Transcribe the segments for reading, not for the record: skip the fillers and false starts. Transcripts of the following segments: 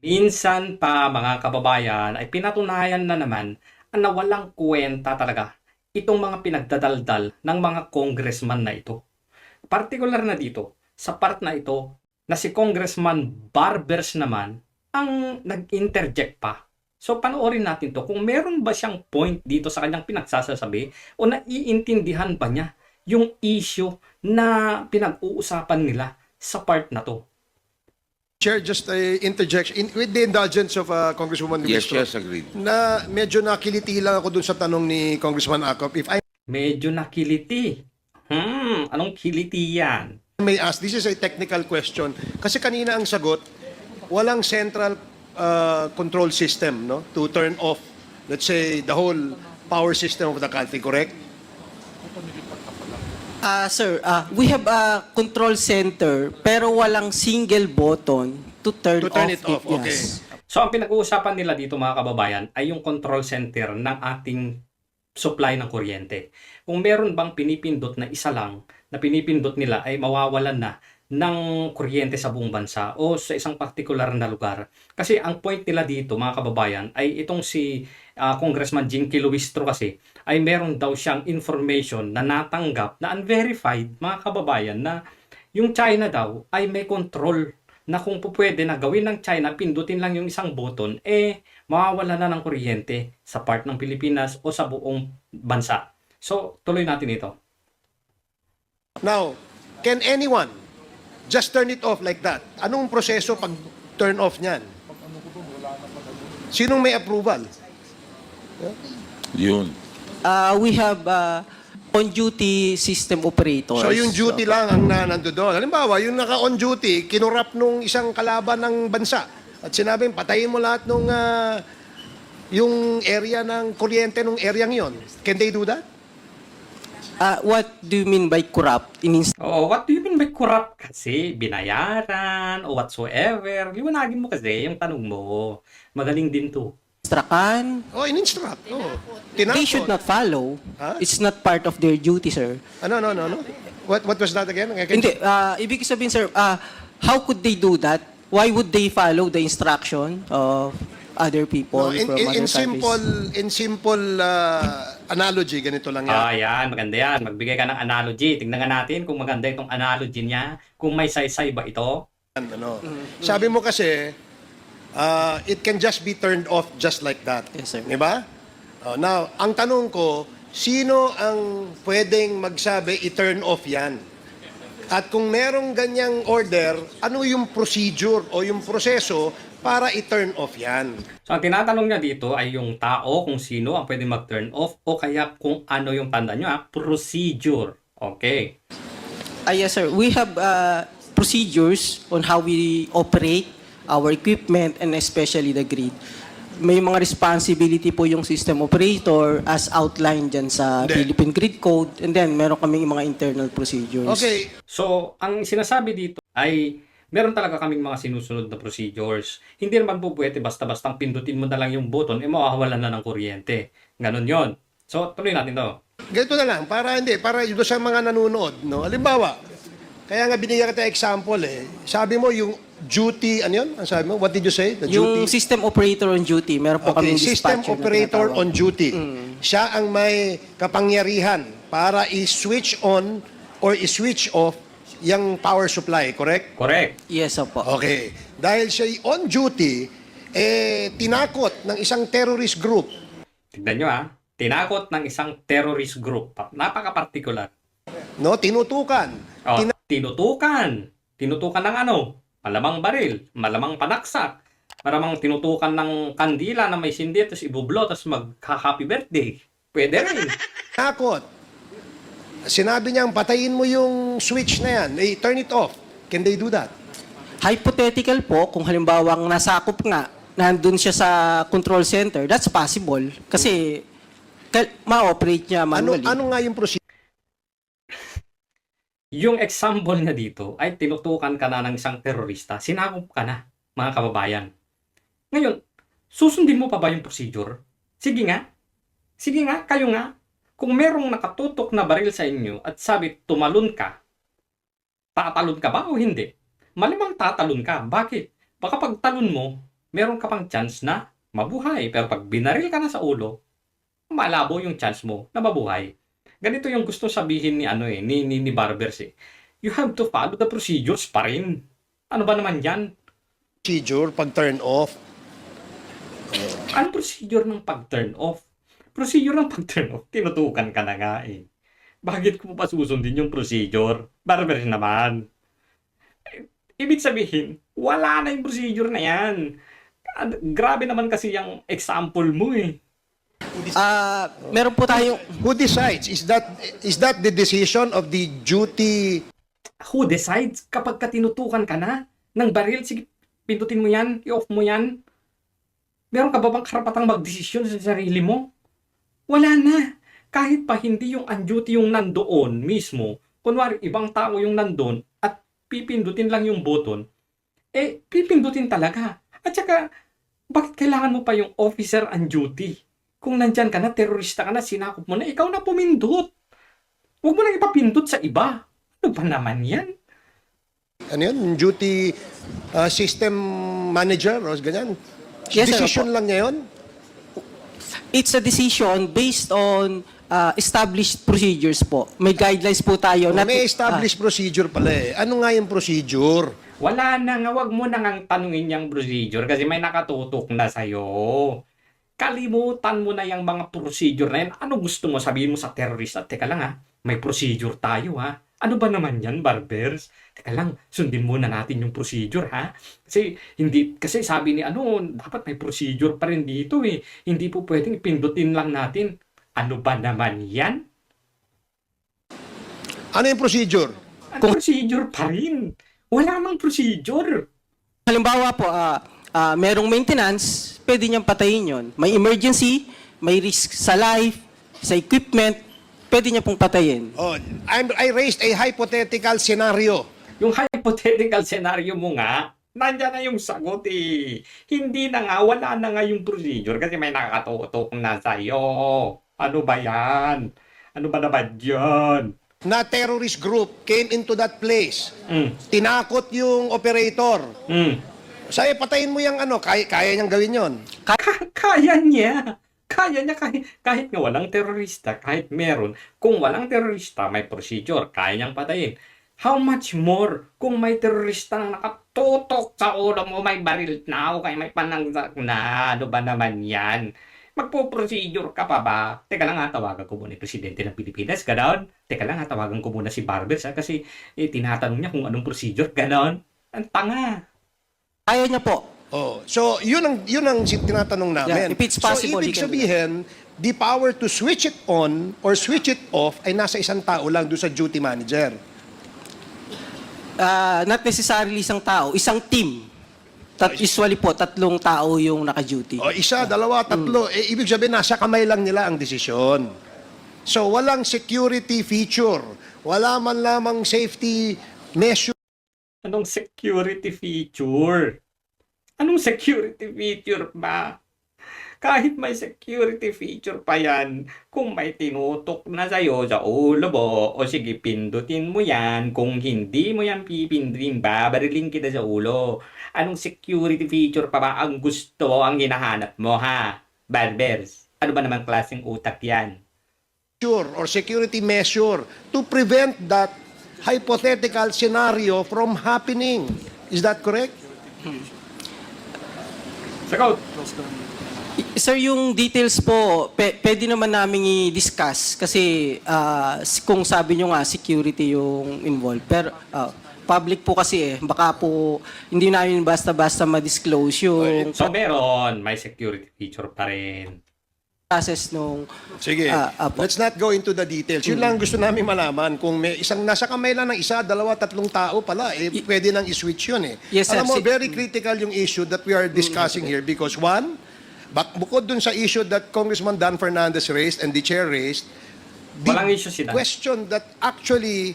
Minsan pa mga kababayan ay pinatunayan na naman na walang kuwenta talaga itong mga pinagdadaldal ng mga congressman na ito. Partikular na dito, sa part na ito, na si Congressman Barbers naman ang nag-interject pa. So panoorin natin to kung meron ba siyang point dito sa kanyang pinagsasasabi o naiintindihan ba niya yung issue na pinag-uusapan nila sa part na to. Chair, just a interjection. With the indulgence of Congresswoman Yes, Ministro, yes, agreed. na medyo nakiliti lang ako dun sa tanong ni Congressman Acop. If I Medyo nakiliti. Anong kiliti yan? may ask, this is a technical question. Kasi kanina ang sagot, walang central control system, no, to turn off, let's say, the whole power system of the country, correct? Sir, we have a control center pero walang single button to turn, To turn off it off, okay. Yes. So ang pinag-uusapan nila dito mga kababayan ay yung control center ng ating supply ng kuryente. Kung meron bang pinipindot na isa lang na pinipindot nila ay mawawalan na ng kuryente sa buong bansa o sa isang particular na lugar. Kasi ang point nila dito mga kababayan ay itong si Congressman Jinky Luistro kasi ay meron daw siyang information na natanggap na unverified mga kababayan na yung China daw ay may control na kung pwede na gawin ng China, pindutin lang yung isang button, mawawala na ng kuryente sa part ng Pilipinas o sa buong bansa. So, tuloy natin ito. Now, can anyone just turn it off like that? Anong proseso pag turn off niyan? Sinong may approval? Yun. We have on-duty system operators. So yung duty lang ang nando doon. Halimbawa, yung naka-on duty, kinurap nung isang kalaban ng bansa at sinabing patayin mo lahat nung yung area ng kuryente nung area yon. Can they do that? What do you mean by corrupt? Oh, what do you mean by corrupt? Kasi binayaran o whatsoever. Liwanagin mo kasi yung tanong mo. Magaling din to. Instruction? Oh, in-instruct. Oh. They should not follow. Huh? It's not part of their duty, sir. No. What was that again? Hindi, ibig sabihin, sir, how could they do that? Why would they follow the instruction of other people No, in, from in, other in simple countries? in simple analogy, ganito lang yan. Yan, maganda yan. Magbigay ka ng analogy. Tingnan nga natin kung maganda itong analogy niya. Kung may saysay ba ito. Ano. Sabi mo kasi, it can just be turned off just like that. Yes, sir. Di ba? Now, ang tanong ko, sino ang pwedeng magsabi i-turn off yan? At kung merong ganyang order, ano yung procedure o yung proseso para i-turn off yan? So, ang tinatanong niya dito ay yung tao, kung sino ang pwede mag-turn off o kaya kung ano yung tanda nyo, procedure. Okay. Yes, sir. We have procedures on how we operate our equipment and especially the grid. May mga responsibility po yung system operator as outlined dyan sa Hindi. Philippine Grid Code, and then meron kaming mga internal procedures. Okay, So, ang sinasabi dito ay meron talaga kaming mga sinusunod na procedures. Hindi naman po pwede basta-bastang pindutin mo na lang yung button, mawawalan na ng kuryente. Ganon yon. So, tuloy natin to. ganito na lang, para doon sa mga nanonood, no? Halimbawa, kaya nga binigyan kita example Sabi mo yung duty, ano yun? Ang sabi mo? What did you say? The Yung duty? system operator on duty, meron po Okay, kaming system dispatcher na operator tinatawag. on duty. Siya ang may kapangyarihan para i-switch on or i-switch off yung power supply, correct? Correct. Yes, opo. Okay. Dahil siya on duty, tinakot ng isang terrorist group. Tignan nyo tinakot ng isang terrorist group. Napaka-particular. No, tinutukan. Oh, tinutukan. Tinutukan ng ano? Malamang baril, malamang panaksak. Malamang tinutukan ng kandila na may sindi tapos ibublo tapos mag-happy birthday. Pwede rin. Takot. Sinabi niyang patayin mo yung switch na yan. Turn it off. Can they do that? Hypothetical po, kung halimbawa nasakop nga, nandun siya sa control center, that's possible. Kasi ma-operate niya manually. Ano nga yung procedure? Yung example niya dito ay tinutukan ka na ng isang terorista, sinakop ka na, mga kababayan. Ngayon, susundin mo pa ba yung procedure? Sige nga. Sige nga, kayo nga. Kung merong nakatutok na baril sa inyo at sabi tumalon ka, tatalon ka ba o hindi? Malamang tatalon ka. Bakit? Baka pag talon mo, meron ka pang chance na mabuhay. Pero pag binaril ka na sa ulo, malabo yung chance mo na mabuhay. Ganito yung gusto sabihin ni Barbers eh. You have to follow the procedures pa rin. Ano ba naman yan? Procedure pag turn off. Ano procedure ng pag-turn off? Procedure ng pag-turn off, tinutukan ka na nga eh. Bakit ko pa susundin yung procedure? Barbers naman. Ibig sabihin, wala na yung procedure na yan. Grabe naman kasi yung example mo eh. Meron po tayong Who decides? Is that the decision of the duty? Who decides kapag ka tinutukan ka na ng baril? Sige, pindutin mo yan, i-off mo yan. Meron ka ba bang karapatang magdesisyon sa sarili mo? Wala na. Kahit pa hindi yung on-duty yung nandoon mismo, kunwari ibang tao yung nandoon at pipindutin lang yung button, eh pipindutin talaga. At saka, bakit kailangan mo pa yung officer on duty? Kung nandyan ka na, terorista ka na, sinakop mo na, ikaw na pumindot. Huwag mo na ipapindot sa iba. Ano ba naman yan? Ano yun? Duty system manager o ganyan? Yes, sir, Decision lang niya yun? it's a decision based on established procedures po. May guidelines po tayo. May established procedure pala eh. Ano nga yung procedure? Wala na nga, wag mo na ngang tanungin yung procedure kasi may nakatutok na sa'yo. Kalimutan mo na yung mga procedure na yan. Ano gusto mo sabihin mo sa terorista? Teka lang ha, may procedure tayo ha. Ano ba naman yan, Barbers? Teka lang, sundin muna natin yung procedure ha. Kasi sabi ni dapat may procedure pa rin dito eh. Hindi po pwedeng ipindutin lang natin. Ano ba naman yan? Ano yung procedure? Procedure pa rin. Wala mang procedure. Halimbawa po, merong maintenance, pwede niyang patayin yon. May emergency, may risk sa life, sa equipment, pwede niya pong patayin. Oh, I raised a hypothetical scenario. Yung hypothetical scenario mo nga, nandyan na yung sagot eh. Hindi na nga, wala na nga yung procedure kasi may nakakatutok na sa'yo. Ano ba yan? Ano ba naman yun? Na terrorist group came into that place. Tinakot yung operator. Sabi, patayin mo yung kaya niyang gawin yon. Kaya niya. Kaya niya kahit nga walang terorista, kahit meron. Kung walang terorista, may procedure. Kaya niyang patayin. How much more kung may terorista na nakatutok sa ulo mo, may baril na o kaya may panangsak na. Ano ba naman yan? Magpo-procedure ka pa ba? Teka lang tawagan ko muna yung Presidente ng Pilipinas, ganon. Teka lang tawagan ko muna si Barbers kasi tinatanong niya kung anong procedure, ganon. Ang tanga. Kaya niya po. Oh, so yun ang tinatanong namin. Yeah, if it's possible, so ibig he can do sabihin, the power to switch it on or switch it off ay nasa isang tao lang doon sa duty manager. Not necessarily isang tao, isang team. Usually po, 3 tao yung naka-duty. O isa, dalawa, tatlo, ibig sabihin nasa kamay lang nila ang desisyon. So walang security feature, wala man lamang safety measure. Anong security feature? Anong security feature ba? Kahit may security feature pa yan, kung may tinutok na sa'yo sa ulo mo, o sige, pindutin mo yan. Kung hindi mo yan pipindutin, babarilin kita sa ulo. Anong security feature pa ba ang gusto, ang hinahanap mo, ha? Barbers, ano ba namang klaseng utak yan? Or security measure to prevent that hypothetical scenario from happening. Is that correct? Sagot! Sir, yung details po, pwede naman namin i-discuss kasi kung sabi nyo nga, security yung involved. Pero public po kasi baka po hindi namin basta-basta ma-disclose yung So meron, may security feature pa rin. process nung... Sige, let's not go into the details. Yun lang gusto namin malaman. Kung may isang nasa kamay lang ng isa, dalawa, 3 tao pala, pwede nang i-switch yun eh. Yes, sir. Alam mo, very critical yung issue that we are discussing here because one, bukod dun sa issue that Congressman Dan Fernandez raised and the chair raised, the Walang issue sila. question that actually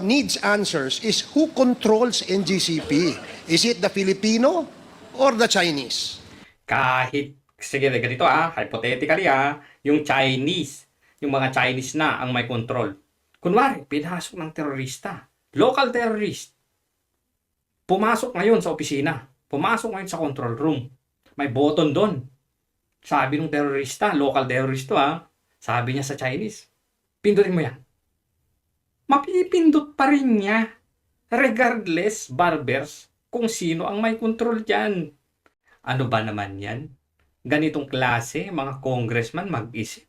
needs answers is who controls NGCP? Is it the Filipino or the Chinese? Sige, ganito hypothetically yung mga Chinese na ang may control. Kunwari, pinasok ng terorista, local terrorist, pumasok ngayon sa opisina, Pumasok ngayon sa control room. May button doon. Sabi ng terorista, local terrorist to ha, sabi niya sa Chinese, pindutin mo yan. Mapipindot pa rin niya. Regardless, barbers, kung sino ang may control dyan. Ano ba naman yan? Ganitong klase, mga congressman mag-isip.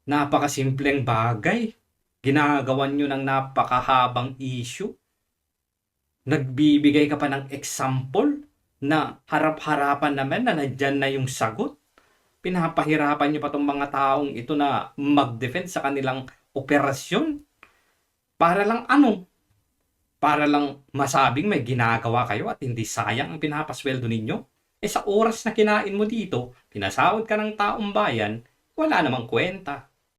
Napakasimpleng bagay. Ginagawan nyo ng napakahabang issue. Nagbibigay ka pa ng example na harap-harapan naman na nandyan na yung sagot. Pinapahirapan nyo pa itong mga taong ito na mag-defend sa kanilang operasyon. Para lang ano? Para lang masabing may ginagawa kayo at hindi sayang ang pinapasweldo ninyo? Sa oras na kinain mo dito, pinasahod ka ng taong bayan, wala namang kwenta.